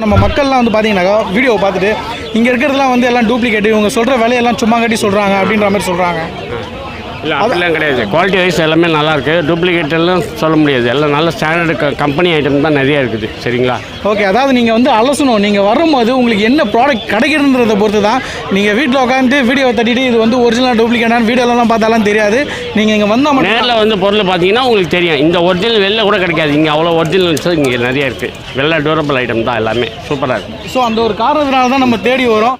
நம்ம மக்கள்லாம் வந்து பார்த்தீங்கன்னாக்கா வீடியோ பார்த்துட்டு இங்கே இருக்கிறதுலாம் வந்து எல்லாம் டூப்ளிகேட், இவங்க சொல்கிற விலையெல்லாம் சும்மா கட்டி சொல்கிறாங்க அப்படின்ற மாதிரி சொல்கிறாங்க. இல்லை அப்படிலாம் கிடையாது. குவாலிட்டி வைஸ் எல்லாமே நல்லாயிருக்கு. டூப்ளிகேட் எல்லாம் சொல்ல முடியாது. எல்லாம் நல்ல ஸ்டாண்டர்டு கம்பெனி ஐட்டம் தான் நிறையா இருக்குது. சரிங்களா? ஓகே, அதாவது நீங்கள் வந்து அலசணும். நீங்கள் வரும்போது உங்களுக்கு என்ன ப்ராடக்ட் கிடைக்கிறதுன்றதை பொறுத்து தான். நீங்கள் வீட்டில் உட்காந்து வீடியோவை தட்டிட்டு இது வந்து ஒரிஜினல் டூப்ளிகேட்டான வீடியோலாம் பார்த்தாலும் தெரியாது. நீங்கள் இங்கே வந்தால் மட்டும் நேரில் வந்து பொருள் பார்த்தீங்கன்னா உங்களுக்கு தெரியும். இந்த ஒரிஜினல் வெளில கூட கிடைக்காது. இங்கே அவ்வளோ ஒரிஜினல்ஸ் இங்கே நிறையா இருக்குது. வெள்ளை டூரபிள் ஐட்டம் தான் எல்லாமே சூப்பராக இருக்குது. ஸோ அந்த ஒரு காரணத்தினால தான் நம்ம தேடி வரோம்.